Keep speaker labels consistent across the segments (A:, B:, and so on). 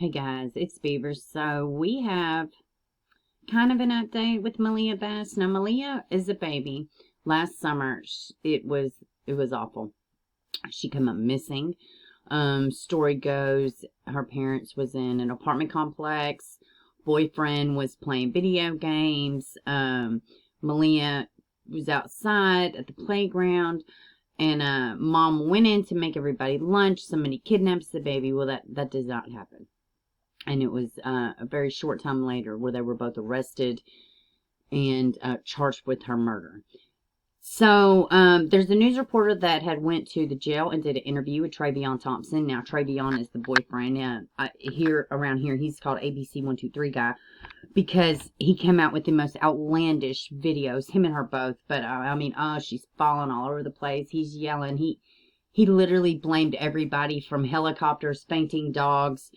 A: Hey guys, it's Beavers. So we have kind of an update with Maliyah Bass. Now Maliyah is a baby. Last summer it was awful. She came up missing. Story goes her parents was in an apartment complex. Boyfriend was playing video games. Maliyah was outside at the playground. And mom went in to make everybody lunch. Somebody kidnaps the baby. Well, that does not happen. And it was a very short time later where they were both arrested and charged with her murder. So there's a news reporter that had went to the jail and did an interview with Travion Thompson. Now, Travion is the boyfriend. Around here, he's called ABC123 guy because he came out with the most outlandish videos, him and her both. But, she's falling all over the place. He's yelling. He literally blamed everybody from helicopters, fainting dogs,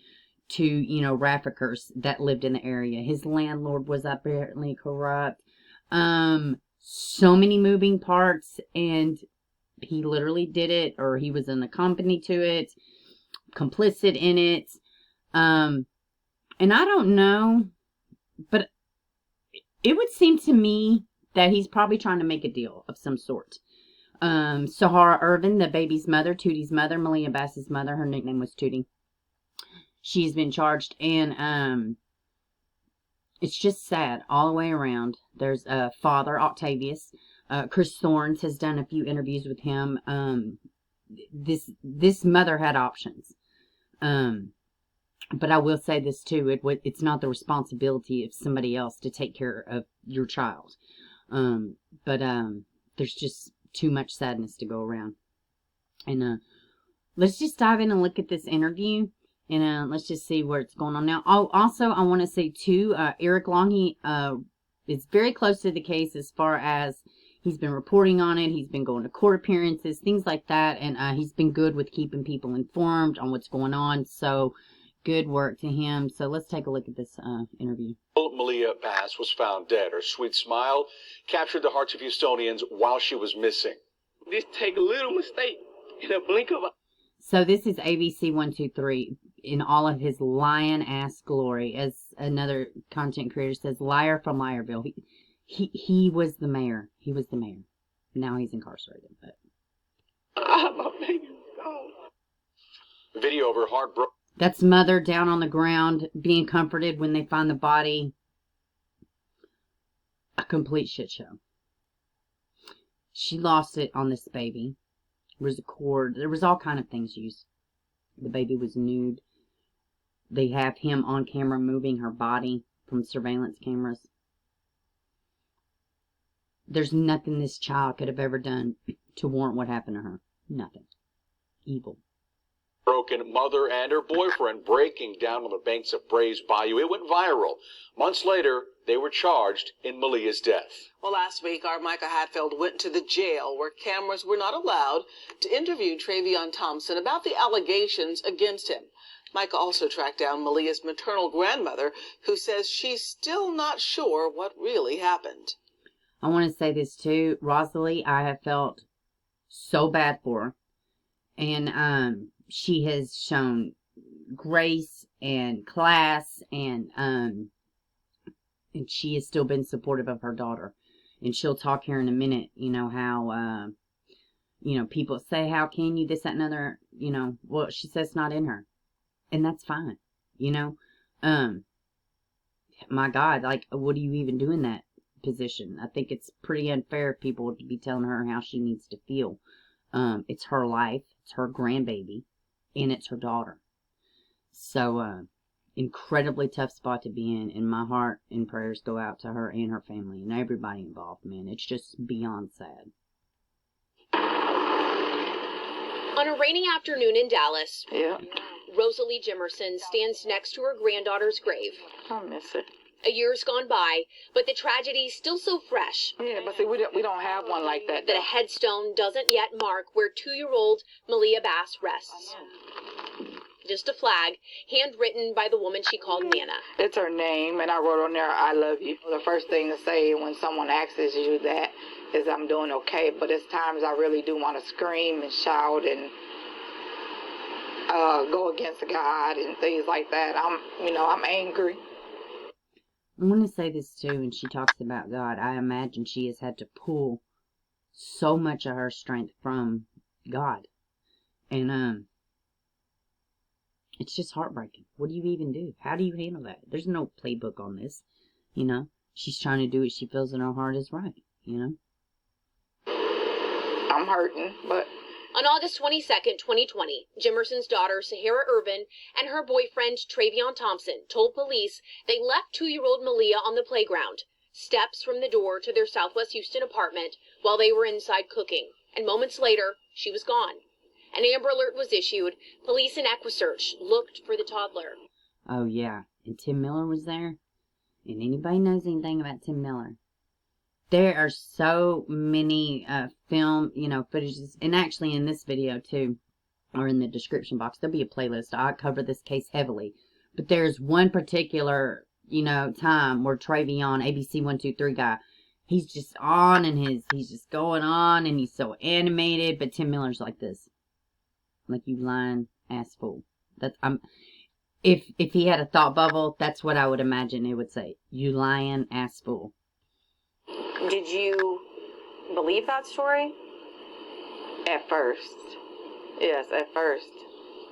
A: to, traffickers that lived in the area. His landlord was apparently corrupt. So many moving parts, and he literally did it, or he was in the company to it, complicit in it. And I don't know, but it would seem to me that he's probably trying to make a deal of some sort. Sahara Irvin, the baby's mother, Tootie's mother, Maliyah Bass's mother, her nickname was Tootie. She's been charged, and it's just sad all the way around. There's a father, Octavius. Chris Thorns has done a few interviews with him. This mother had options. But I will say this too. It's not the responsibility of somebody else to take care of your child. But there's just too much sadness to go around. And let's just dive in and look at this interview. And let's just see where it's going on now. Oh, also, I want to say, too, Eric Long, he is very close to the case as far as he's been reporting on it. He's been going to court appearances, things like that. And he's been good with keeping people informed on what's going on. So, good work to him. So, let's take a look at this interview.
B: Maliyah Bass was found dead. Her sweet smile captured the hearts of Houstonians while she was missing.
C: This take a little mistake in a blink of a...
A: So this is ABC123 in all of his lion-ass glory. As another content creator says, liar from Liarville. He was the mayor. He was the mayor. Now he's incarcerated. But
C: my baby was gone.
B: Video of her heart broke.
A: That's mother down on the ground being comforted when they find the body. A complete shit show. She lost it on this baby. There was a cord. There was all kind of things used. The baby was nude. They have him on camera moving her body from surveillance cameras. There's nothing this child could have ever done to warrant what happened to her. Nothing. Evil.
B: Broken mother and her boyfriend breaking down on the banks of Bray's Bayou. It went viral. Months later, they were charged in Maliyah's death.
D: Well, last week, our Mycah Hatfield went to the jail where cameras were not allowed to interview Travion Thompson about the allegations against him. Mycah also tracked down Maliyah's maternal grandmother, who says she's still not sure what really happened.
A: I want to say this too. Rosalie, I have felt so bad for her. And she has shown grace and class, and she has still been supportive of her daughter. And she'll talk here in a minute, how, people say, how can you, this, that, and other, well, she says it's not in her. And that's fine, my God, like, what do you even do in that position? I think it's pretty unfair of people to be telling her how she needs to feel. It's her life, it's her grandbaby, and it's her daughter. So, incredibly tough spot to be in, and my heart and prayers go out to her and her family and everybody involved, man. It's just beyond sad.
E: On a rainy afternoon in Dallas,
F: yeah,
E: Rosalie Jimmerson stands next to her granddaughter's grave.
F: I miss it.
E: A year's gone by, but the tragedy's still so fresh.
F: Yeah, but see, we don't have one like that.
E: That a headstone doesn't yet mark where 2-year-old Maliyah Bass rests. Just a flag, handwritten by the woman she called Nana.
F: It's her name, and I wrote on there, I love you. The first thing to say when someone asks you that is I'm doing okay, but it's times I really do want to scream and shout, and go against God and things like that. I'm angry.
A: I want to say this too, when she talks about God, I imagine she has had to pull so much of her strength from God. And, it's just heartbreaking. What do you even do? How do you handle that? There's no playbook on this, you know. She's trying to do what she feels in her heart is right, you know.
F: I'm hurting, but...
E: On August 22nd, 2020, Jimerson's daughter, Sahara Irvin, and her boyfriend, Travion Thompson, told police they left 2-year-old Maliyah on the playground, steps from the door to their Southwest Houston apartment, while they were inside cooking. And moments later, she was gone. An Amber Alert was issued. Police and EquiSearch looked for the toddler.
A: Oh, yeah. And Tim Miller was there. And anybody knows anything about Tim Miller, there are so many film, footages. And actually in this video, too, or in the description box, there'll be a playlist. I cover this case heavily. But there's one particular, time where Travion, ABC123 guy, he's just on and he's just going on and he's so animated. But Tim Miller's like this. Like, you lying ass fool. If he had a thought bubble, that's what I would imagine it would say. You lying ass fool.
G: Did you believe that story?
F: At first. Yes, at first.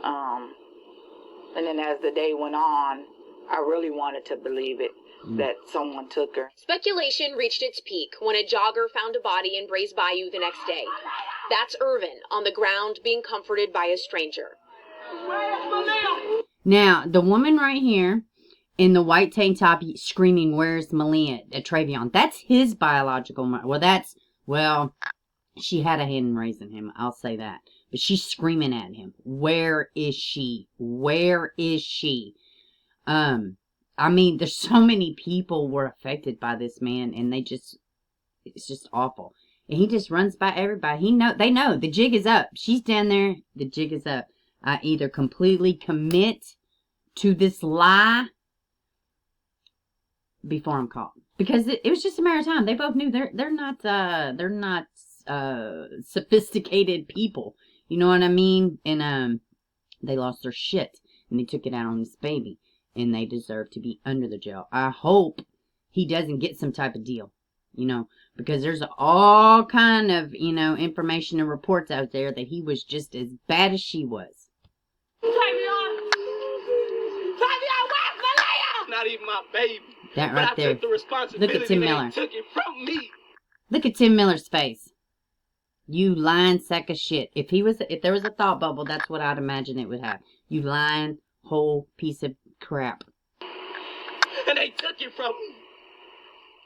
F: And then as the day went on, I really wanted to believe it, that someone took her.
E: Speculation reached its peak when a jogger found a body in Brays Bayou the next day. That's Irvin on the ground being comforted by a stranger.
A: Now, the woman right here in the white tank top screaming, "Where's Maliyah?" Travion. That's his biological mother. Well, she had a hand in raising him. I'll say that. But she's screaming at him. Where is she? Where is she? There's so many people were affected by this man, and it's just awful. And he just runs by everybody. They know the jig is up. She's down there. The jig is up. I either completely commit to this lie before I'm caught, because it was just a matter of time. They both knew they're not sophisticated people. You know what I mean? And they lost their shit and they took it out on this baby, and they deserve to be under the jail. I hope he doesn't get some type of deal, because there's all kind of information and reports out there that he was just as bad as she was.
C: Travion, where's Maliyah? Not even my baby.
A: That right there.
C: I took the responsibility.
A: Look at Tim Miller.
C: They took it from me.
A: Look at Tim Miller's face. You lying sack of shit. If there was a thought bubble, that's what I'd imagine it would have. You lying whole piece of crap.
C: And they took it from me.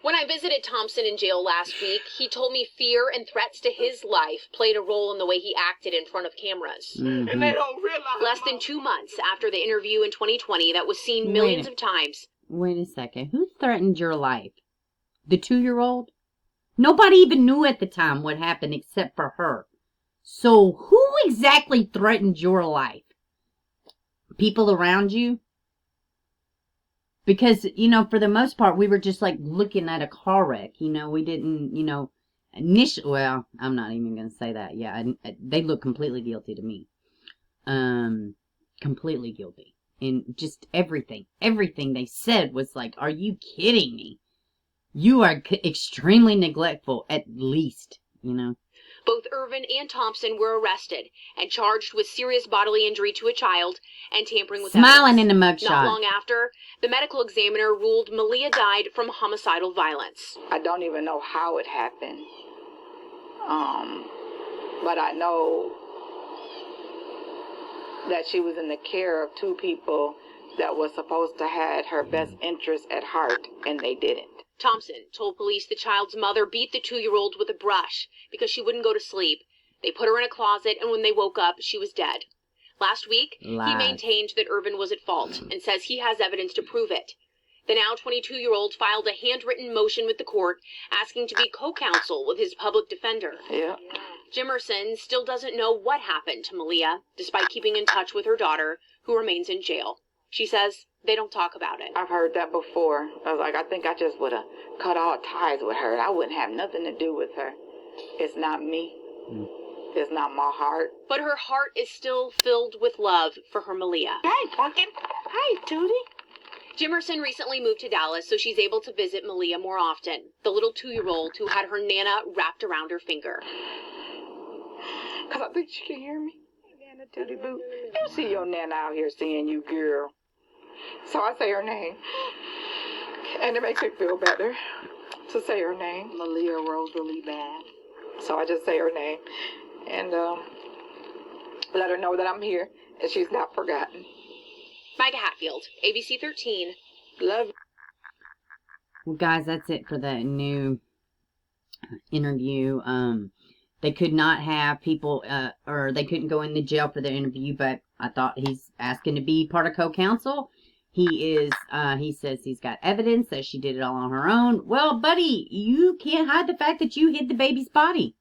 E: When I visited Thompson in jail last week, he told me fear and threats to his life played a role in the way he acted in front of cameras.
A: Mm-hmm.
C: And they don't realize.
E: Less than 2 months after the interview in 2020 that was seen millions of times.
A: Wait a second. Who threatened your life? The 2-year-old? Nobody even knew at the time what happened except for her. So who exactly threatened your life? People around you? Because, for the most part, we were just like looking at a car wreck. We didn't, initially, well, I'm not even going to say that. Yeah, they look completely guilty to me. Completely guilty. And just everything they said was like, are you kidding me? You are extremely neglectful, at least,
E: Both Irvin and Thompson were arrested and charged with serious bodily injury to a child and tampering with
A: Smiling
E: evidence.
A: in the mugshot.
E: Not long after, the medical examiner ruled Maliyah died from homicidal violence.
F: I don't even know how it happened. But I know that she was in the care of 2 people that was supposed to have her best interests at heart, and they didn't.
E: Thompson told police the child's mother beat the 2-year-old with a brush because she wouldn't go to sleep. They put her in a closet, and when they woke up, she was dead. Last week, he maintained that Irvin was at fault and says he has evidence to prove it. The now 22-year-old filed a handwritten motion with the court asking to be co-counsel with his public defender.
F: Yeah.
E: Jimerson still doesn't know what happened to Maliyah, despite keeping in touch with her daughter, who remains in jail. She says they don't talk about it.
F: I've heard that before. I was like, I think I just would have cut all ties with her. I wouldn't have nothing to do with her. It's not me. It's not my heart.
E: But her heart is still filled with love for her Maliyah.
C: Hey, pumpkin. Hey, Tootie.
E: Jimerson recently moved to Dallas, so she's able to visit Maliyah more often, the little 2-year-old who had her Nana wrapped around her finger.
F: Because I think she can hear me. Nana Tootie Boo. You see your Nana out here seeing you, girl. So I say her name. And it makes me feel better to say her name.
D: Maliyah Rosalie Bass.
F: So I just say her name. And let her know that I'm here and she's not forgotten.
E: Mycah Hatfield, ABC 13.
F: Love you.
A: Well, guys, that's it for that new interview. They could not have people, or they couldn't go in the jail for their interview, but I thought he's asking to be part of co-counsel. He says he's got evidence that she did it all on her own. Well, buddy, you can't hide the fact that you hid the baby's body.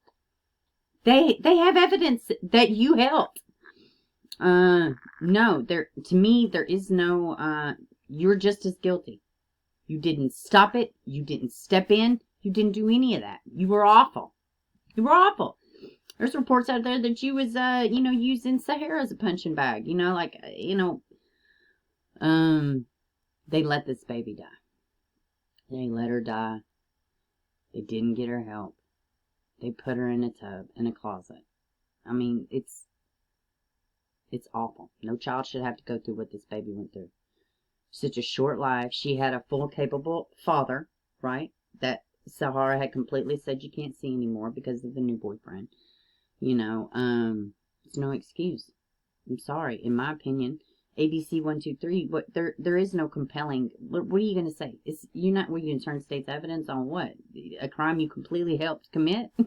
A: They have evidence that you helped. No, to me, there is no, you're just as guilty. You didn't stop it. You didn't step in. You didn't do any of that. You were awful. You were awful. There's reports out there that you was, using Sahara as a punching bag. They let this baby die. They let her die. They didn't get her help. They put her in a tub, in a closet. I mean, it's awful. No child should have to go through what this baby went through. Such a short life. She had a full, capable father, right? That Sahara had completely said you can't see anymore because of the new boyfriend. It's no excuse. I'm sorry. In my opinion, ABC 123. There is no compelling. What are you going to say? Were you going to turn state's evidence on what? A crime you completely helped commit? This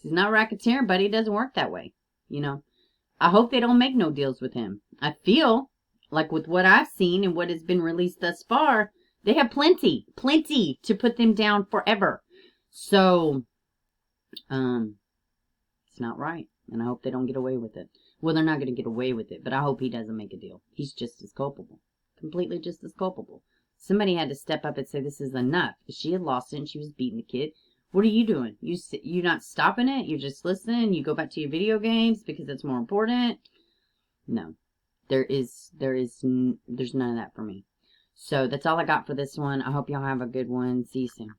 A: is not racketeering, buddy. It doesn't work that way. I hope they don't make no deals with him. I feel like with what I've seen and what has been released thus far, they have plenty to put them down forever. So, it's not right. And I hope they don't get away with it. Well, they're not going to get away with it, but I hope he doesn't make a deal. He's just as culpable. Completely just as culpable. Somebody had to step up and say this is enough. If she had lost it and she was beating the kid, what are you doing? You're not stopping it? You're just listening? You go back to your video games because it's more important? No. There's none of that for me. So that's all I got for this one. I hope y'all have a good one. See you soon.